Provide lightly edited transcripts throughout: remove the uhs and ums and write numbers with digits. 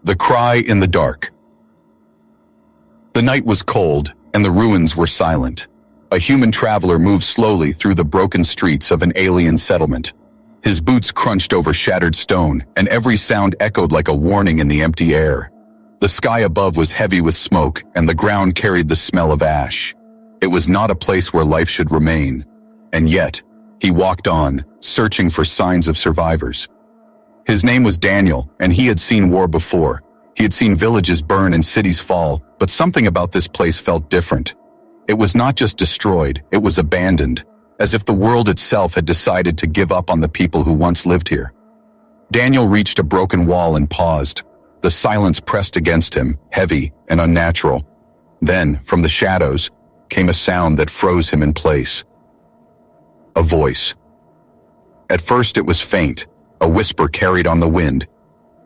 The Cry in the Dark. The night was cold, and the ruins were silent. A human traveler moved slowly through the broken streets of an alien settlement. His boots crunched over shattered stone, and every sound echoed like a warning in the empty air. The sky above was heavy with smoke, and the ground carried the smell of ash. It was not a place where life should remain. And yet, he walked on, searching for signs of survivors. His name was Daniel, and he had seen war before. He had seen villages burn and cities fall, but something about this place felt different. It was not just destroyed, it was abandoned, as if the world itself had decided to give up on the people who once lived here. Daniel reached a broken wall and paused. The silence pressed against him, heavy and unnatural. Then, from the shadows, came a sound that froze him in place. A voice. At first it was faint, a whisper carried on the wind.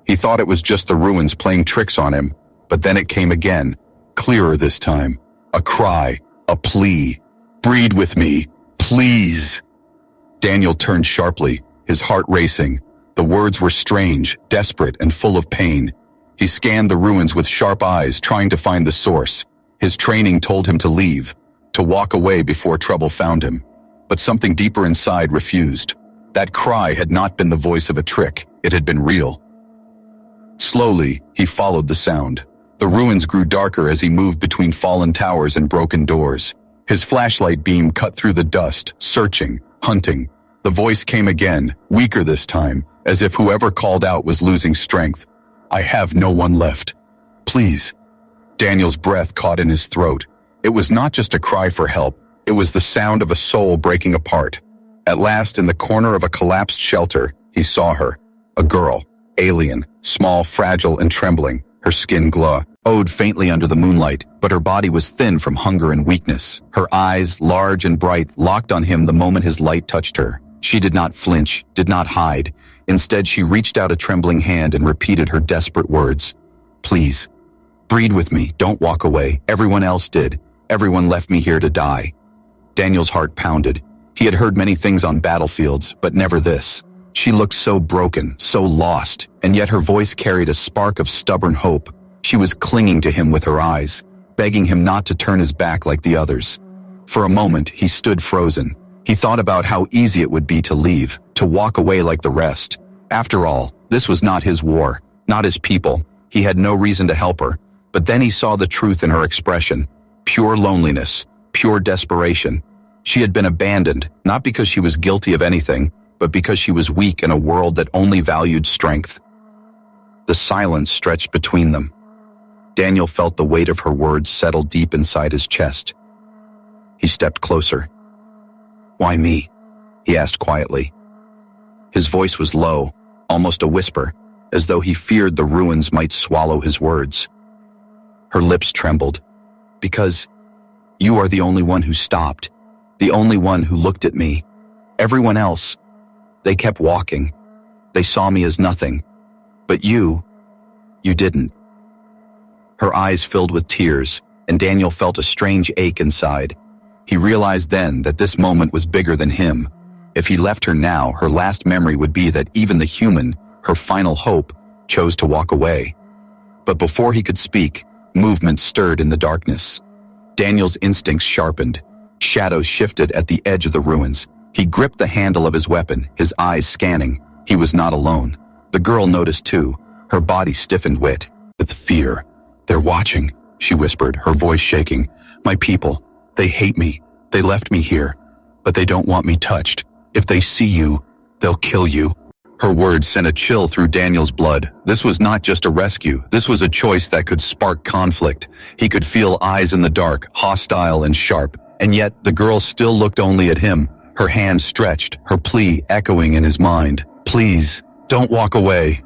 He thought it was just the ruins playing tricks on him, but then it came again, clearer this time. A cry, a plea. Breed with me, please. Daniel turned sharply, his heart racing. The words were strange, desperate, and full of pain. He scanned the ruins with sharp eyes, trying to find the source. His training told him to leave, to walk away before trouble found him. But something deeper inside refused. That cry had not been the voice of a trick, it had been real. Slowly, he followed the sound. The ruins grew darker as he moved between fallen towers and broken doors. His flashlight beam cut through the dust, searching, hunting. The voice came again, weaker this time, as if whoever called out was losing strength. I have no one left. Please. Daniel's breath caught in his throat. It was not just a cry for help, it was the sound of a soul breaking apart. At last, in the corner of a collapsed shelter, he saw her. A girl, alien, small, fragile, and trembling. Her skin glowed faintly under the moonlight, but her body was thin from hunger and weakness. Her eyes, large and bright, locked on him the moment his light touched her. She did not flinch, did not hide. Instead, she reached out a trembling hand and repeated her desperate words. Please, breed with me, don't walk away. Everyone else did. Everyone left me here to die. Daniel's heart pounded. He had heard many things on battlefields, but never this. She looked so broken, so lost, and yet her voice carried a spark of stubborn hope. She was clinging to him with her eyes, begging him not to turn his back like the others. For a moment, he stood frozen. He thought about how easy it would be to leave, to walk away like the rest. After all, this was not his war, not his people. He had no reason to help her. But then he saw the truth in her expression. Pure loneliness, pure desperation. She had been abandoned, not because she was guilty of anything, but because she was weak in a world that only valued strength. The silence stretched between them. Daniel felt the weight of her words settle deep inside his chest. He stepped closer. Why me? He asked quietly. His voice was low, almost a whisper, as though he feared the ruins might swallow his words. Her lips trembled. Because you are the only one who stopped, the only one who looked at me. Everyone else, they kept walking. They saw me as nothing. But you didn't. Her eyes filled with tears, and Daniel felt a strange ache inside. He realized then that this moment was bigger than him. If he left her now, her last memory would be that even the human, her final hope, chose to walk away. But before he could speak, movement stirred in the darkness. Daniel's instincts sharpened. Shadows shifted at the edge of the ruins. He gripped the handle of his weapon, his eyes scanning. He was not alone. The girl noticed too. Her body stiffened with fear. They're watching, she whispered, her voice shaking. My people, they hate me. They left me here, but they don't want me touched. If they see you, they'll kill you. Her words sent a chill through Daniel's blood. This was not just a rescue. This was a choice that could spark conflict. He could feel eyes in the dark, hostile and sharp. And yet, the girl still looked only at him, her hand stretched, her plea echoing in his mind. Please, don't walk away.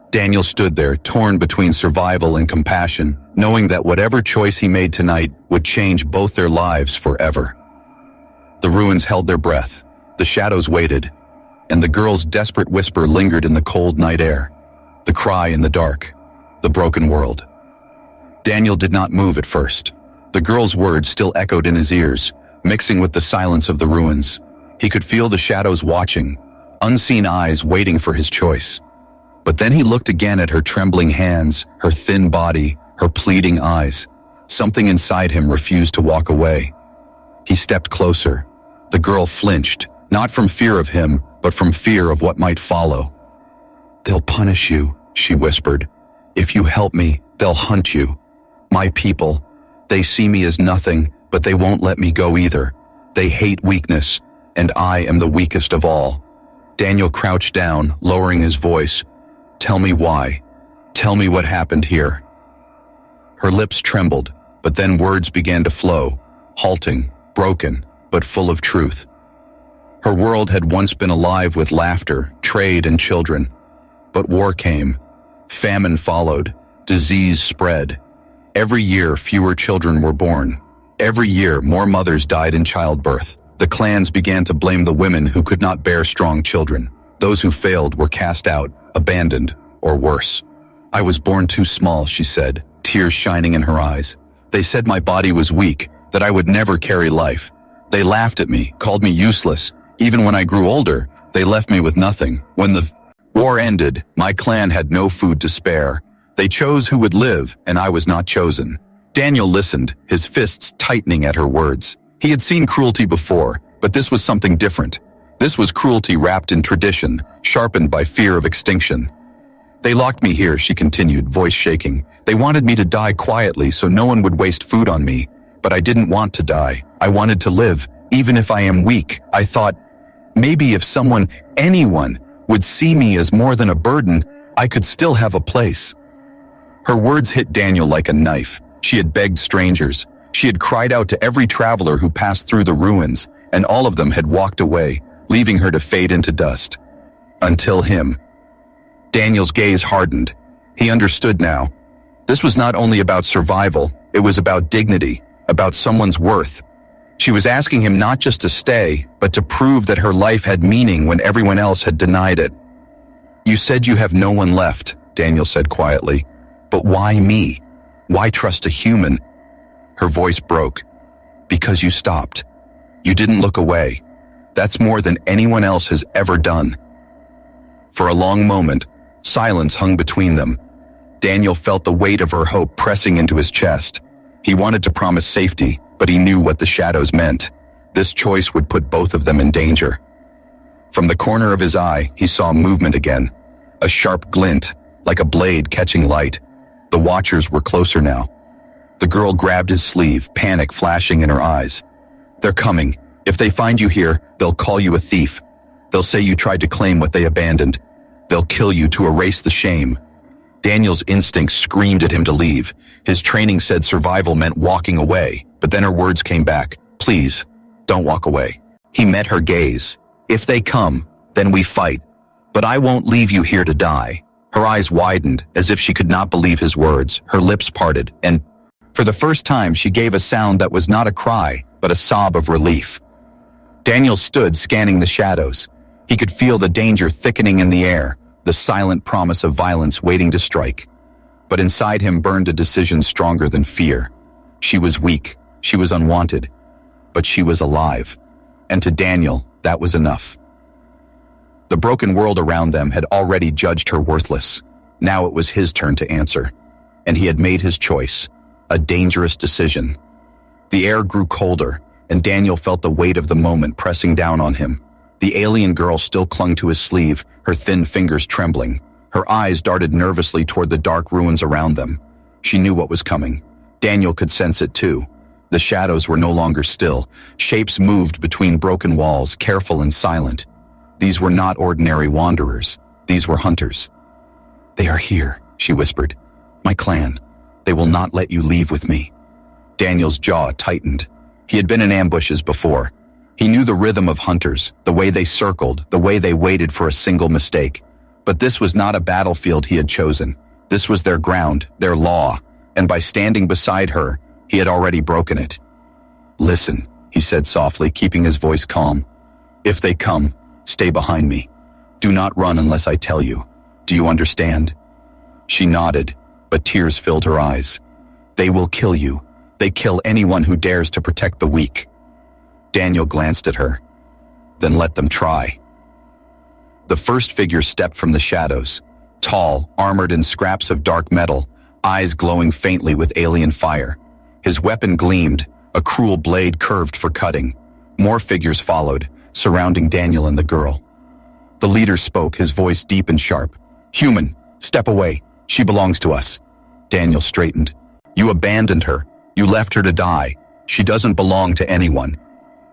Daniel stood there, torn between survival and compassion, knowing that whatever choice he made tonight would change both their lives forever. The ruins held their breath. The shadows waited, and the girl's desperate whisper lingered in the cold night air. The cry in the dark, the broken world. Daniel did not move at first. The girl's words still echoed in his ears, mixing with the silence of the ruins. He could feel the shadows watching, unseen eyes waiting for his choice. But then he looked again at her trembling hands, her thin body, her pleading eyes. Something inside him refused to walk away. He stepped closer. The girl flinched, not from fear of him, but from fear of what might follow. "They'll punish you," she whispered. "If you help me, they'll hunt you. My people, they see me as nothing, but they won't let me go either. They hate weakness, and I am the weakest of all." Daniel crouched down, lowering his voice. "Tell me why. Tell me what happened here." Her lips trembled, but then words began to flow, halting, broken, but full of truth. Her world had once been alive with laughter, trade, and children. But war came. Famine followed. Disease spread. Every year, fewer children were born. Every year, more mothers died in childbirth. The clans began to blame the women who could not bear strong children. Those who failed were cast out, abandoned, or worse. "I was born too small," she said, tears shining in her eyes. "They said my body was weak, that I would never carry life. They laughed at me, called me useless. Even when I grew older, they left me with nothing. When the war ended, my clan had no food to spare. They chose who would live, and I was not chosen." Daniel listened, his fists tightening at her words. He had seen cruelty before, but this was something different. This was cruelty wrapped in tradition, sharpened by fear of extinction. "They locked me here," she continued, voice shaking. "They wanted me to die quietly so no one would waste food on me. But I didn't want to die. I wanted to live, even if I am weak. I thought, maybe if someone, anyone, would see me as more than a burden, I could still have a place." Her words hit Daniel like a knife. She had begged strangers. She had cried out to every traveler who passed through the ruins, and all of them had walked away, leaving her to fade into dust. Until him. Daniel's gaze hardened. He understood now. This was not only about survival, it was about dignity, about someone's worth. She was asking him not just to stay, but to prove that her life had meaning when everyone else had denied it. "You said you have no one left," Daniel said quietly. "But why me? Why trust a human?" Her voice broke. "Because you stopped. You didn't look away. That's more than anyone else has ever done." For a long moment, silence hung between them. Daniel felt the weight of her hope pressing into his chest. He wanted to promise safety, but he knew what the shadows meant. This choice would put both of them in danger. From the corner of his eye, he saw movement again. A sharp glint, like a blade catching light. The watchers were closer now. The girl grabbed his sleeve, panic flashing in her eyes. "They're coming. If they find you here, they'll call you a thief. They'll say you tried to claim what they abandoned. They'll kill you to erase the shame." Daniel's instincts screamed at him to leave. His training said survival meant walking away, but then her words came back. "Please, don't walk away." He met her gaze. "If they come, then we fight. But I won't leave you here to die." Her eyes widened, as if she could not believe his words. Her lips parted, and for the first time she gave a sound that was not a cry, but a sob of relief. Daniel stood scanning the shadows. He could feel the danger thickening in the air, the silent promise of violence waiting to strike. But inside him burned a decision stronger than fear. She was weak, she was unwanted, but she was alive. And to Daniel, that was enough. The broken world around them had already judged her worthless. Now it was his turn to answer. And he had made his choice, a dangerous decision. The air grew colder, and Daniel felt the weight of the moment pressing down on him. The alien girl still clung to his sleeve, her thin fingers trembling. Her eyes darted nervously toward the dark ruins around them. She knew what was coming. Daniel could sense it too. The shadows were no longer still. Shapes moved between broken walls, careful and silent. These were not ordinary wanderers. These were hunters. "They are here," she whispered. "My clan. They will not let you leave with me." Daniel's jaw tightened. He had been in ambushes before. He knew the rhythm of hunters, the way they circled, the way they waited for a single mistake. But this was not a battlefield he had chosen. This was their ground, their law, and by standing beside her, he had already broken it. "Listen," he said softly, keeping his voice calm. "If they come, stay behind me. Do not run unless I tell you. Do you understand?" She nodded, but tears filled her eyes. "They will kill you. They kill anyone who dares to protect the weak." Daniel glanced at her. "Then let them try." The first figure stepped from the shadows. Tall, armored in scraps of dark metal, eyes glowing faintly with alien fire. His weapon gleamed, a cruel blade curved for cutting. More figures followed, surrounding Daniel and the girl. The leader spoke, his voice deep and sharp. "Human, step away. She belongs to us." Daniel straightened. "You abandoned her. You left her to die. She doesn't belong to anyone."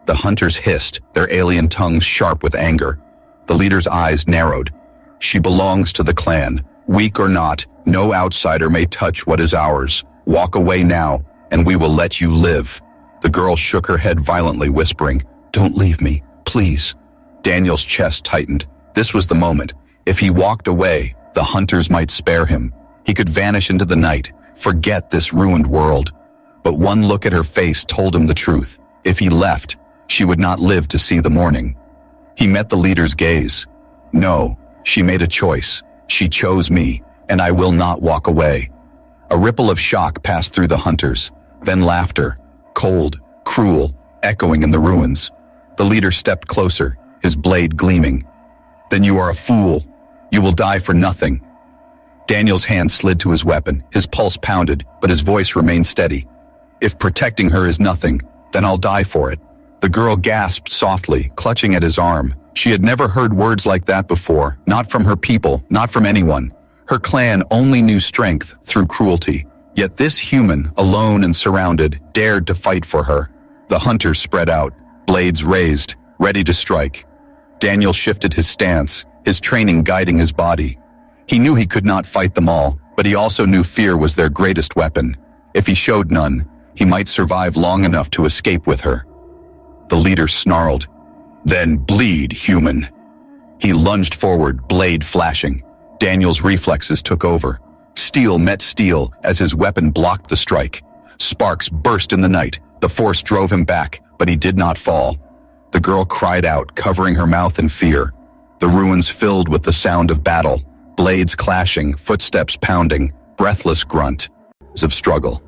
The hunters hissed, their alien tongues sharp with anger. The leader's eyes narrowed. "She belongs to the clan. Weak or not, no outsider may touch what is ours. Walk away now, and we will let you live." The girl shook her head violently, whispering, "Don't leave me, please." Daniel's chest tightened. This was the moment. If he walked away, the hunters might spare him. He could vanish into the night, forget this ruined world. But one look at her face told him the truth. If he left, she would not live to see the morning. He met the leader's gaze. "No, she made a choice. She chose me, and I will not walk away." A ripple of shock passed through the hunters, then laughter, cold, cruel, echoing in the ruins. The leader stepped closer, his blade gleaming. "Then you are a fool. You will die for nothing." Daniel's hand slid to his weapon, his pulse pounded, but his voice remained steady. "If protecting her is nothing, then I'll die for it." The girl gasped softly, clutching at his arm. She had never heard words like that before, not from her people, not from anyone. Her clan only knew strength through cruelty. Yet this human, alone and surrounded, dared to fight for her. The hunters spread out, blades raised, ready to strike. Daniel shifted his stance, his training guiding his body. He knew he could not fight them all, but he also knew fear was their greatest weapon. If he showed none, he might survive long enough to escape with her. The leader snarled, "Then bleed, human." He lunged forward, blade flashing. Daniel's reflexes took over. Steel met steel as his weapon blocked the strike. Sparks burst in the night. The force drove him back, but he did not fall. The girl cried out, covering her mouth in fear. The ruins filled with the sound of battle, blades clashing, footsteps pounding, breathless grunt of struggle.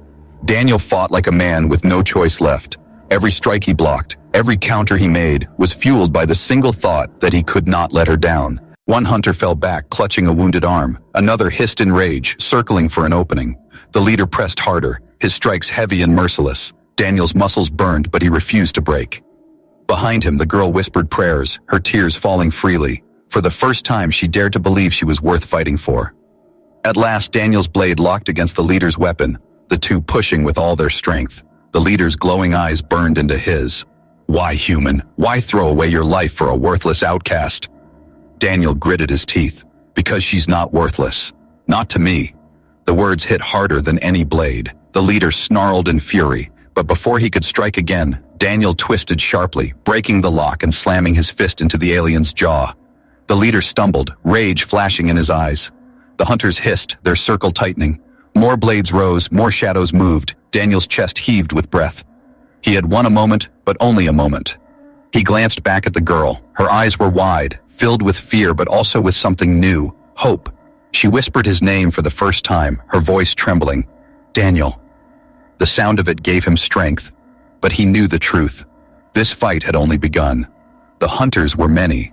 Daniel fought like a man with no choice left. Every strike he blocked, every counter he made, was fueled by the single thought that he could not let her down. One hunter fell back, clutching a wounded arm. Another hissed in rage, circling for an opening. The leader pressed harder, his strikes heavy and merciless. Daniel's muscles burned, but he refused to break. Behind him, the girl whispered prayers, her tears falling freely. For the first time, she dared to believe she was worth fighting for. At last, Daniel's blade locked against the leader's weapon, the two pushing with all their strength. The leader's glowing eyes burned into his. "Why, human? Why throw away your life for a worthless outcast?" Daniel gritted his teeth. "Because she's not worthless. Not to me." The words hit harder than any blade. The leader snarled in fury, but before he could strike again, Daniel twisted sharply, breaking the lock and slamming his fist into the alien's jaw. The leader stumbled, rage flashing in his eyes. The hunters hissed, their circle tightening. More blades rose, more shadows moved. Daniel's chest heaved with breath. He had won a moment, but only a moment. He glanced back at the girl. Her eyes were wide, filled with fear but also with something new, hope. She whispered his name for the first time, her voice trembling. "Daniel." The sound of it gave him strength, but he knew the truth. This fight had only begun. The hunters were many.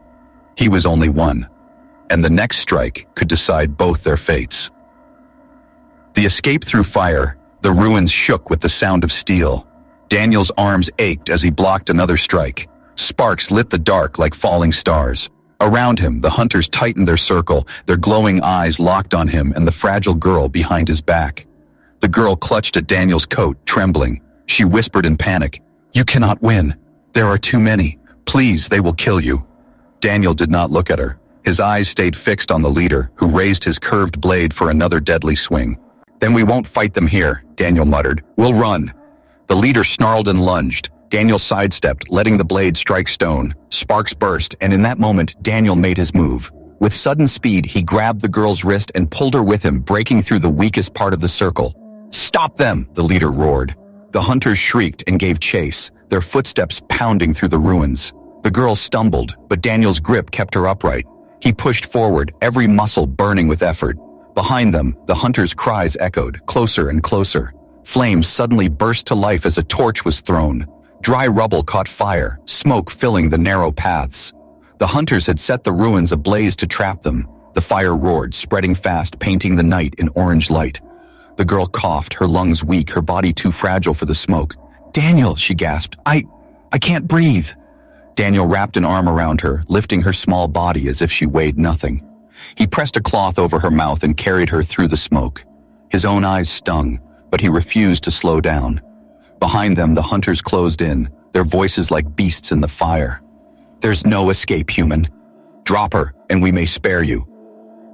He was only one, and the next strike could decide both their fates. The escape through fire, the ruins shook with the sound of steel. Daniel's arms ached as he blocked another strike. Sparks lit the dark like falling stars. Around him, the hunters tightened their circle, their glowing eyes locked on him and the fragile girl behind his back. The girl clutched at Daniel's coat, trembling. She whispered in panic, "You cannot win. There are too many. Please, they will kill you." Daniel did not look at her. His eyes stayed fixed on the leader, who raised his curved blade for another deadly swing. "Then we won't fight them here," Daniel muttered. "We'll run." The leader snarled and lunged. Daniel sidestepped, letting the blade strike stone. Sparks burst, and in that moment, Daniel made his move. With sudden speed, he grabbed the girl's wrist and pulled her with him, breaking through the weakest part of the circle. "Stop them!" the leader roared. The hunters shrieked and gave chase, their footsteps pounding through the ruins. The girl stumbled, but Daniel's grip kept her upright. He pushed forward, every muscle burning with effort. Behind them, the hunters' cries echoed, closer and closer. Flames suddenly burst to life as a torch was thrown. Dry rubble caught fire, smoke filling the narrow paths. The hunters had set the ruins ablaze to trap them. The fire roared, spreading fast, painting the night in orange light. The girl coughed, her lungs weak, her body too fragile for the smoke. "Daniel," she gasped. I can't breathe." Daniel wrapped an arm around her, lifting her small body as if she weighed nothing. He pressed a cloth over her mouth and carried her through the smoke. His own eyes stung, but he refused to slow down. Behind them, the hunters closed in, their voices like beasts in the fire. "There's no escape, human. Drop her, and we may spare you."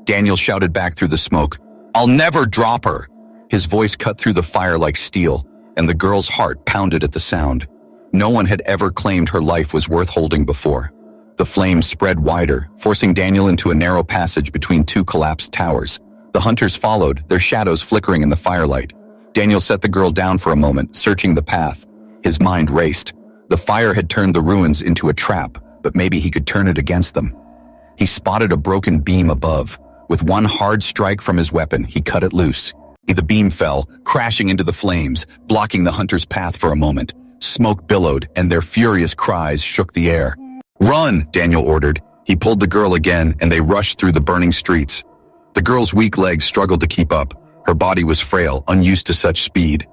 Daniel shouted back through the smoke, "I'll never drop her." His voice cut through the fire like steel, and the girl's heart pounded at the sound. No one had ever claimed her life was worth holding before. The flames spread wider, forcing Daniel into a narrow passage between two collapsed towers. The hunters followed, their shadows flickering in the firelight. Daniel set the girl down for a moment, searching the path. His mind raced. The fire had turned the ruins into a trap, but maybe he could turn it against them. He spotted a broken beam above. With one hard strike from his weapon, he cut it loose. The beam fell, crashing into the flames, blocking the hunters' path for a moment. Smoke billowed, and their furious cries shook the air. "Run!" Daniel ordered. He pulled the girl again, and they rushed through the burning streets. The girl's weak legs struggled to keep up. Her body was frail, unused to such speed.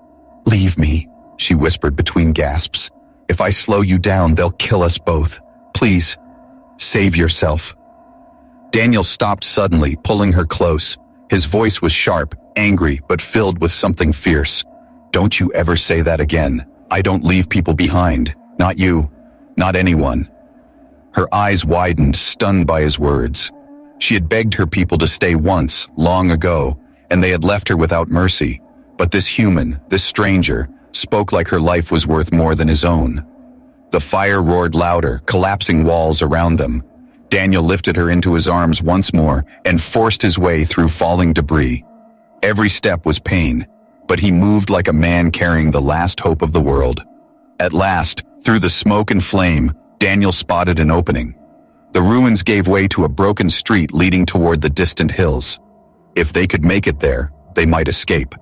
"Leave me," she whispered between gasps. "If I slow you down, they'll kill us both. Please, save yourself." Daniel stopped suddenly, pulling her close. His voice was sharp, angry, but filled with something fierce. "Don't you ever say that again. I don't leave people behind. Not you. Not anyone." Her eyes widened, stunned by his words. She had begged her people to stay once, long ago, and they had left her without mercy. But this human, this stranger, spoke like her life was worth more than his own. The fire roared louder, collapsing walls around them. Daniel lifted her into his arms once more and forced his way through falling debris. Every step was pain, but he moved like a man carrying the last hope of the world. At last, through the smoke and flame, Daniel spotted an opening. The ruins gave way to a broken street leading toward the distant hills. If they could make it there, they might escape.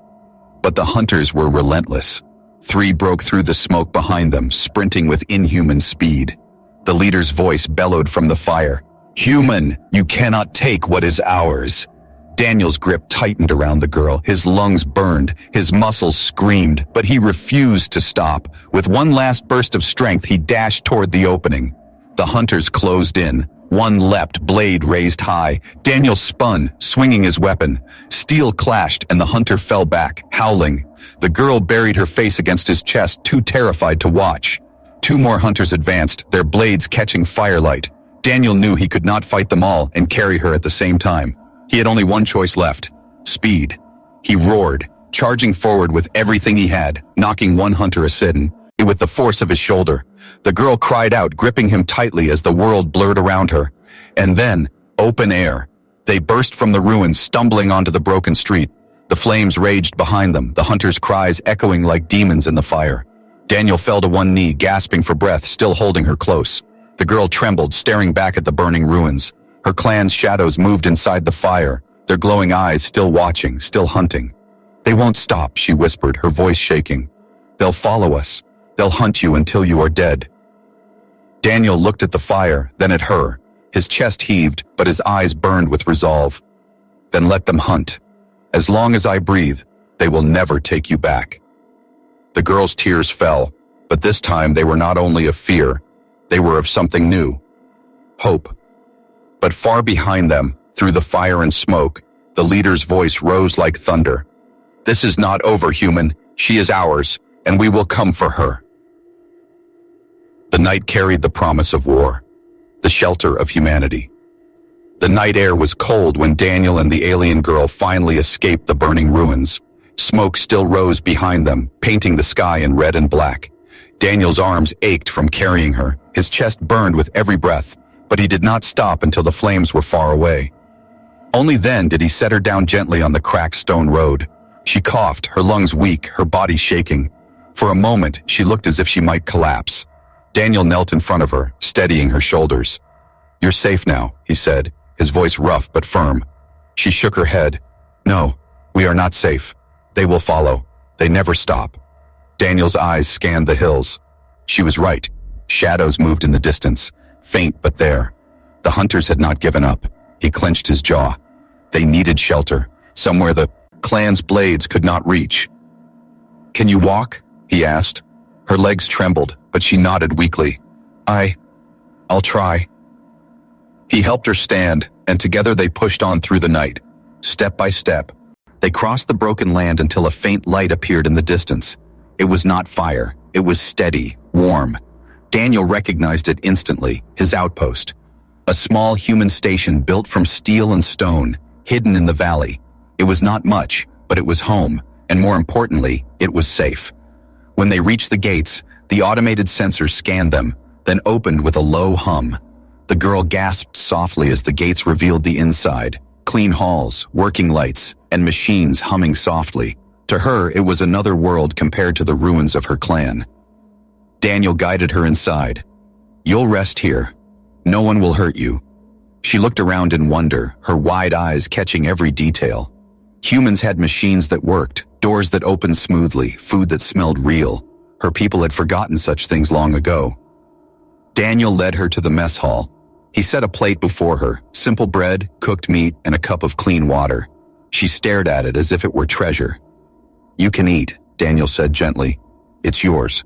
But the hunters were relentless. 3 broke through the smoke behind them, sprinting with inhuman speed. The leader's voice bellowed from the fire. "Human, you cannot take what is ours." Daniel's grip tightened around the girl. His lungs burned, his muscles screamed, but he refused to stop. With one last burst of strength, he dashed toward the opening. The hunters closed in. One leapt, blade raised high. Daniel spun, swinging his weapon. Steel clashed, and the hunter fell back, howling. The girl buried her face against his chest, too terrified to watch. 2 more hunters advanced, their blades catching firelight. Daniel knew he could not fight them all and carry her at the same time. He had only one choice left: speed. He roared, charging forward with everything he had, knocking one hunter aside with the force of his shoulder. The girl cried out, gripping him tightly as the world blurred around her. And then, open air. They burst from the ruins, stumbling onto the broken street. The flames raged behind them, the hunters' cries echoing like demons in the fire. Daniel fell to one knee, gasping for breath, still holding her close. The girl trembled, staring back at the burning ruins. Her clan's shadows moved inside the fire, their glowing eyes still watching, still hunting. "They won't stop," she whispered, her voice shaking. "They'll follow us. They'll hunt you until you are dead." Daniel looked at the fire, then at her. His chest heaved, but his eyes burned with resolve. "Then let them hunt. As long as I breathe, they will never take you back." The girl's tears fell, but this time they were not only of fear, they were of something new. Hope. But far behind them, through the fire and smoke, the leader's voice rose like thunder. "This is not over, human. She is ours, and we will come for her." The night carried the promise of war, the shelter of humanity. The night air was cold when Daniel and the alien girl finally escaped the burning ruins. Smoke still rose behind them, painting the sky in red and black. Daniel's arms ached from carrying her. His chest burned with every breath, but he did not stop until the flames were far away. Only then did he set her down gently on the cracked stone road. She coughed, her lungs weak, her body shaking. For a moment, she looked as if she might collapse. Daniel knelt in front of her, steadying her shoulders. "You're safe now," he said, his voice rough but firm. She shook her head. "No, we are not safe. They will follow. They never stop." Daniel's eyes scanned the hills. She was right. Shadows moved in the distance, faint but there. The hunters had not given up. He clenched his jaw. They needed shelter, somewhere the clan's blades could not reach. "Can you walk?" he asked. Her legs trembled, but she nodded weakly. I'll try." He helped her stand, and together they pushed on through the night. Step by step, they crossed the broken land until a faint light appeared in the distance. It was not fire. It was steady, warm. Daniel recognized it instantly, his outpost. A small human station built from steel and stone, hidden in the valley. It was not much, but it was home, and more importantly, it was safe. When they reached the gates, the automated sensors scanned them, then opened with a low hum. The girl gasped softly as the gates revealed the inside. Clean halls, working lights, and machines humming softly. To her, it was another world compared to the ruins of her clan. Daniel guided her inside. "You'll rest here. No one will hurt you." She looked around in wonder, her wide eyes catching every detail. Humans had machines that worked, doors that opened smoothly, food that smelled real. Her people had forgotten such things long ago. Daniel led her to the mess hall. He set a plate before her, simple bread, cooked meat, and a cup of clean water. She stared at it as if it were treasure. "You can eat," Daniel said gently. "It's yours."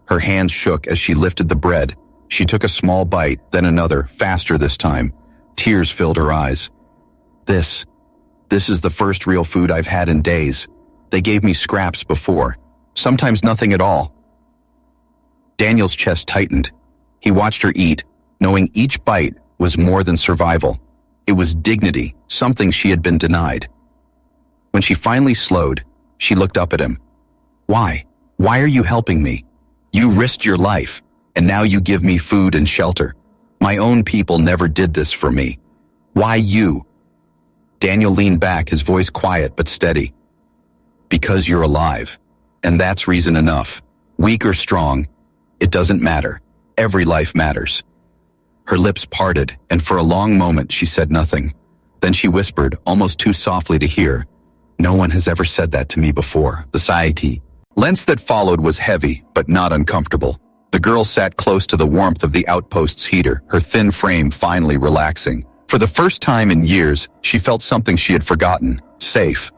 Her hands shook as she lifted the bread. She took a small bite, then another, faster this time. Tears filled her eyes. This is the first real food I've had in days. They gave me scraps before, sometimes nothing at all." Daniel's chest tightened. He watched her eat, knowing each bite was more than survival. It was dignity, something she had been denied. When she finally slowed, she looked up at him. Why? Why are you helping me? You risked your life, and now you give me food and shelter. My own people never did this for me. Why you?" Daniel leaned back, his voice quiet but steady. "Because you're alive, and that's reason enough. Weak or strong, it doesn't matter. Every life matters." Her lips parted, and for a long moment she said nothing. Then she whispered, almost too softly to hear, "No one has ever said that to me before. The Sci-Fi." Lens that followed was heavy, but not uncomfortable. The girl sat close to the warmth of the outpost's heater, her thin frame finally relaxing. For the first time in years, she felt something she had forgotten, safe.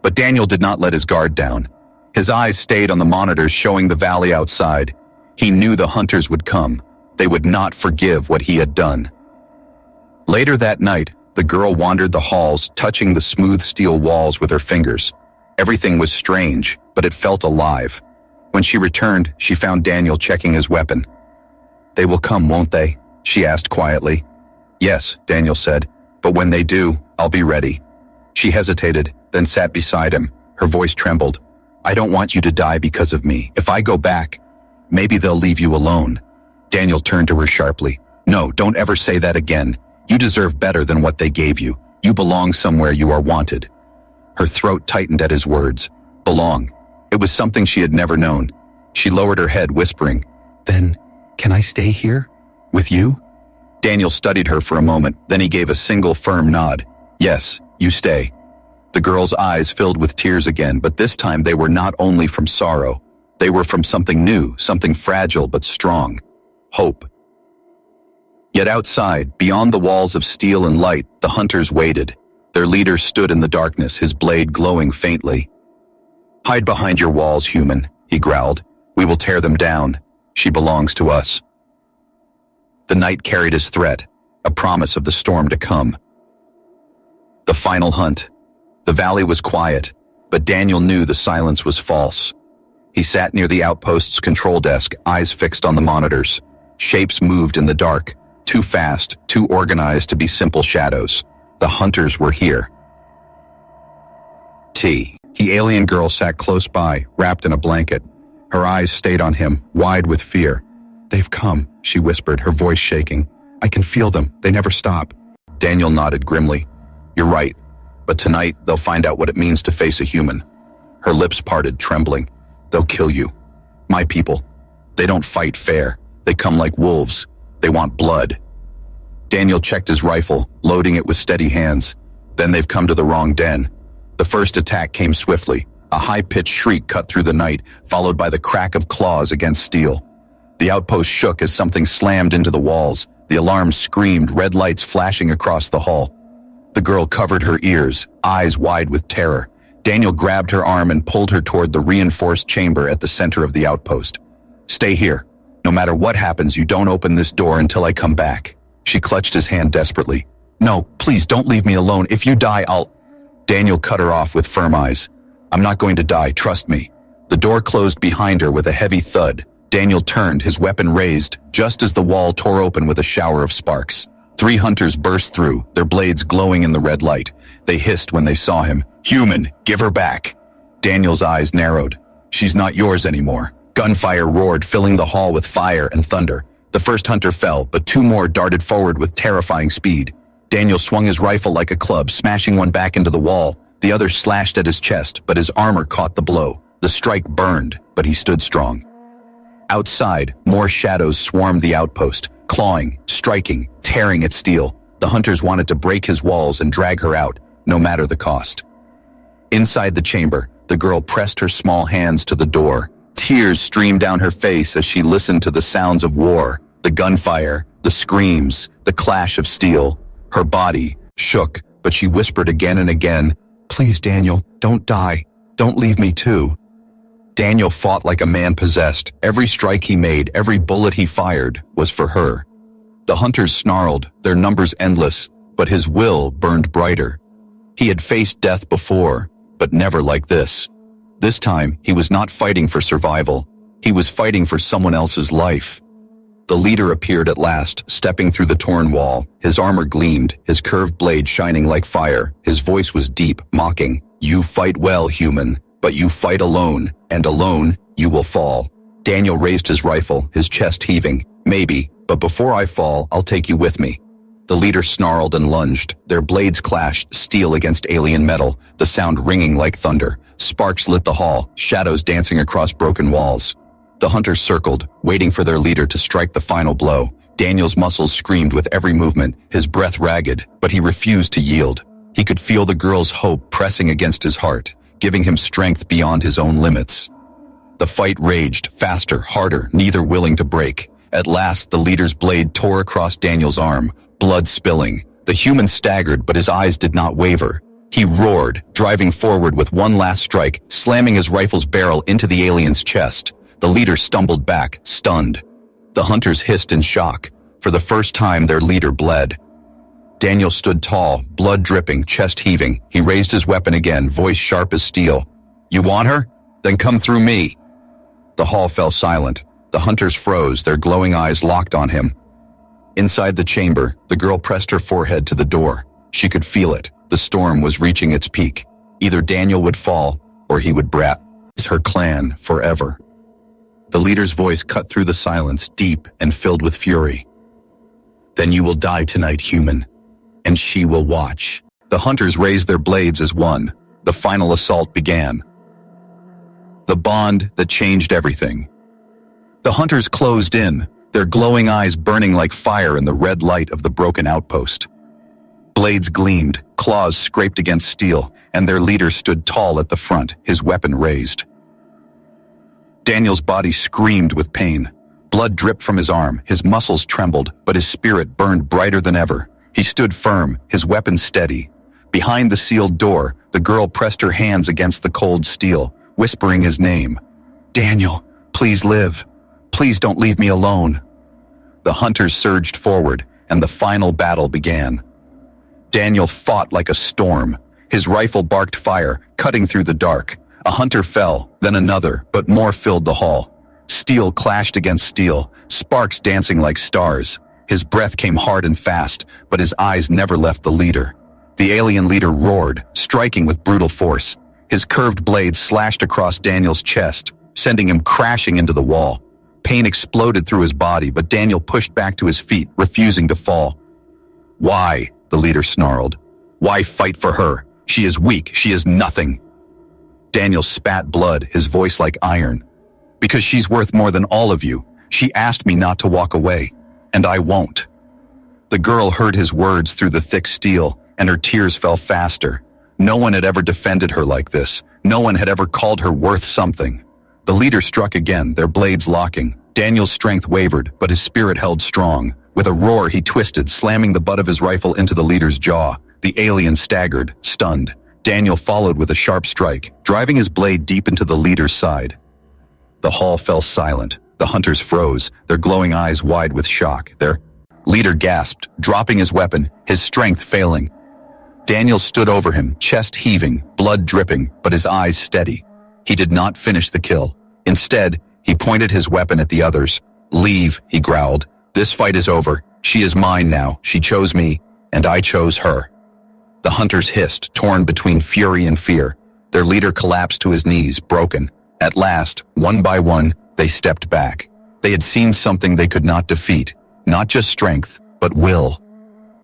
But Daniel did not let his guard down. His eyes stayed on the monitors showing the valley outside. He knew the hunters would come. They would not forgive what he had done. Later that night, the girl wandered the halls, touching the smooth steel walls with her fingers. Everything was strange, but it felt alive. When she returned, she found Daniel checking his weapon. "They will come, won't they?" she asked quietly. "Yes," Daniel said, "but when they do, I'll be ready." She hesitated, then sat beside him. Her voice trembled. "I don't want you to die because of me. If I go back, maybe they'll leave you alone." Daniel turned to her sharply. "No, don't ever say that again. You deserve better than what they gave you. You belong somewhere you are wanted." Her throat tightened at his words. Belong. It was something she had never known. She lowered her head, whispering, "Then, can I stay here? With you?" Daniel studied her for a moment, then he gave a single firm nod. "Yes, you stay." The girl's eyes filled with tears again, but this time they were not only from sorrow. They were from something new, something fragile but strong. Hope. Yet outside, beyond the walls of steel and light, the hunters waited. Their leader stood in the darkness, his blade glowing faintly. "Hide behind your walls, human," he growled. "We will tear them down. She belongs to us." The night carried his threat, a promise of the storm to come. The final hunt. The valley was quiet, but Daniel knew the silence was false. He sat near the outpost's control desk, eyes fixed on the monitors. Shapes moved in the dark, too fast, too organized to be simple shadows. The hunters were here. The alien girl sat close by, wrapped in a blanket. Her eyes stayed on him, wide with fear. "They've come," she whispered, her voice shaking. "I can feel them. They never stop." Daniel nodded grimly. "You're right. But tonight, they'll find out what it means to face a human." Her lips parted, trembling. "They'll kill you. My people. They don't fight fair. They come like wolves. They want blood." Daniel checked his rifle, loading it with steady hands. Then they've come to the wrong den. The first attack came swiftly. A high-pitched shriek cut through the night, followed by the crack of claws against steel. The outpost shook as something slammed into the walls. The alarm screamed, red lights flashing across the hall. The girl covered her ears, eyes wide with terror. Daniel grabbed her arm and pulled her toward the reinforced chamber at the center of the outpost. "Stay here. No matter what happens, you don't open this door until I come back." She clutched his hand desperately. "No, please don't leave me alone. If you die, I'll—" Daniel cut her off with firm eyes. "I'm not going to die, trust me." The door closed behind her with a heavy thud. Daniel turned, his weapon raised, just as the wall tore open with a shower of sparks. 3 hunters burst through, their blades glowing in the red light. They hissed when they saw him. "Human, give her back." Daniel's eyes narrowed. "She's not yours anymore." Gunfire roared, filling the hall with fire and thunder. The first hunter fell, but 2 more darted forward with terrifying speed. Daniel swung his rifle like a club, smashing one back into the wall. The other slashed at his chest, but his armor caught the blow. The strike burned, but he stood strong. Outside, more shadows swarmed the outpost, clawing, striking, tearing at steel. The hunters wanted to break his walls and drag her out, no matter the cost. Inside the chamber, the girl pressed her small hands to the door. Tears streamed down her face as she listened to the sounds of war, the gunfire, the screams, the clash of steel. Her body shook, but she whispered again and again, "Please, Daniel, don't die. Don't leave me too." Daniel fought like a man possessed. Every strike he made, every bullet he fired, was for her. The hunters snarled, their numbers endless, but his will burned brighter. He had faced death before, but never like this. This time, he was not fighting for survival. He was fighting for someone else's life. The leader appeared at last, stepping through the torn wall. His armor gleamed, his curved blade shining like fire. His voice was deep, mocking. "You fight well, human, but you fight alone, and alone, you will fall." Daniel raised his rifle, his chest heaving. "Maybe, but before I fall, I'll take you with me." The leader snarled and lunged. Their blades clashed, steel against alien metal, the sound ringing like thunder. Sparks lit the hall, shadows dancing across broken walls. The hunters circled, waiting for their leader to strike the final blow. Daniel's muscles screamed with every movement, his breath ragged, but he refused to yield. He could feel the girl's hope pressing against his heart, giving him strength beyond his own limits. The fight raged, faster, harder, neither willing to break. At last, the leader's blade tore across Daniel's arm, blood spilling. The human staggered, but his eyes did not waver. He roared, driving forward with one last strike, slamming his rifle's barrel into the alien's chest. The leader stumbled back, stunned. The hunters hissed in shock. For the first time, their leader bled. Daniel stood tall, blood dripping, chest heaving. He raised his weapon again, voice sharp as steel. "You want her? Then come through me." The hall fell silent. The hunters froze, their glowing eyes locked on him. Inside the chamber, the girl pressed her forehead to the door. She could feel it. The storm was reaching its peak. Either Daniel would fall, or he would brat her clan forever. The leader's voice cut through the silence, deep and filled with fury. "Then you will die tonight, human, and she will watch." The hunters raised their blades as one. The final assault began. The bond that changed everything. The hunters closed in, their glowing eyes burning like fire in the red light of the broken outpost. Blades gleamed, claws scraped against steel, and their leader stood tall at the front, his weapon raised. Daniel's body screamed with pain. Blood dripped from his arm, his muscles trembled, but his spirit burned brighter than ever. He stood firm, his weapon steady. Behind the sealed door, the girl pressed her hands against the cold steel, whispering his name. "Daniel, please live. Please don't leave me alone." The hunters surged forward, and the final battle began. Daniel fought like a storm. His rifle barked fire, cutting through the dark. A hunter fell, then another, but more filled the hall. Steel clashed against steel, sparks dancing like stars. His breath came hard and fast, but his eyes never left the leader. The alien leader roared, striking with brutal force. His curved blade slashed across Daniel's chest, sending him crashing into the wall. Pain exploded through his body, but Daniel pushed back to his feet, refusing to fall. "Why?" the leader snarled. "Why fight for her? She is weak, she is nothing." Daniel spat blood, his voice like iron. "Because she's worth more than all of you. She asked me not to walk away, and I won't." The girl heard his words through the thick steel, and her tears fell faster. No one had ever defended her like this. No one had ever called her worth something. The leader struck again, their blades locking. Daniel's strength wavered, but his spirit held strong. With a roar, he twisted, slamming the butt of his rifle into the leader's jaw. The alien staggered, stunned. Daniel followed with a sharp strike, driving his blade deep into the leader's side. The hall fell silent. The hunters froze, their glowing eyes wide with shock. Their leader gasped, dropping his weapon, his strength failing. Daniel stood over him, chest heaving, blood dripping, but his eyes steady. He did not finish the kill. Instead, he pointed his weapon at the others. "Leave," he growled. "This fight is over. She is mine now. She chose me, and I chose her." The hunters hissed, torn between fury and fear. Their leader collapsed to his knees, broken. At last, one by one, they stepped back. They had seen something they could not defeat. Not just strength, but will.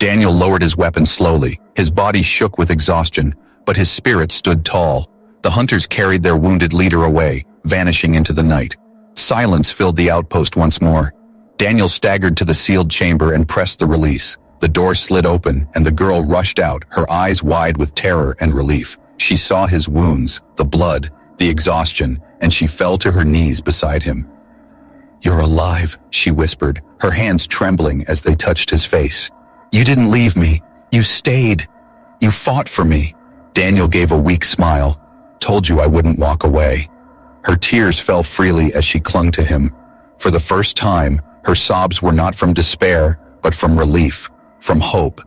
Daniel lowered his weapon slowly. His body shook with exhaustion, but his spirit stood tall. The hunters carried their wounded leader away, vanishing into the night. Silence filled the outpost once more. Daniel staggered to the sealed chamber and pressed the release. The door slid open, and the girl rushed out, her eyes wide with terror and relief. She saw his wounds, the blood, the exhaustion, and she fell to her knees beside him. "You're alive," she whispered, her hands trembling as they touched his face. "You didn't leave me. You stayed. You fought for me." Daniel gave a weak smile. "Told you I wouldn't walk away." Her tears fell freely as she clung to him. For the first time, her sobs were not from despair, but from relief, from hope.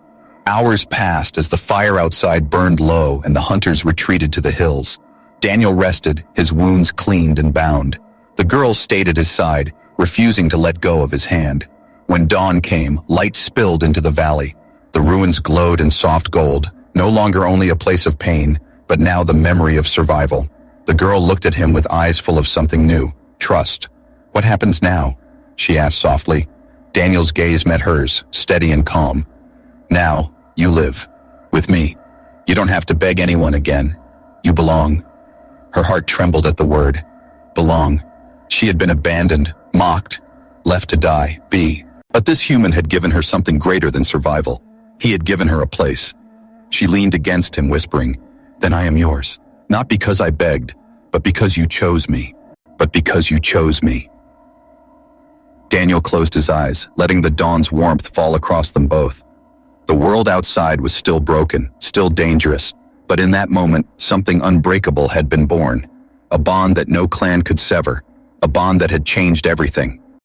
Hours passed as the fire outside burned low and the hunters retreated to the hills. Daniel rested, his wounds cleaned and bound. The girl stayed at his side, refusing to let go of his hand. When dawn came, light spilled into the valley. The ruins glowed in soft gold, no longer only a place of pain, but now the memory of survival. The girl looked at him with eyes full of something new, trust. "What happens now?" she asked softly. Daniel's gaze met hers, steady and calm. "Now, you live. With me. You don't have to beg anyone again. You belong." Her heart trembled at the word. Belong. She had been abandoned, mocked, left to die, But this human had given her something greater than survival. He had given her a place. She leaned against him, whispering, "Then I am yours. Not because I begged, but because you chose me. But because you chose me." Daniel closed his eyes, letting the dawn's warmth fall across them both. The world outside was still broken, still dangerous, but in that moment, something unbreakable had been born. A bond that no clan could sever. A bond that had changed everything.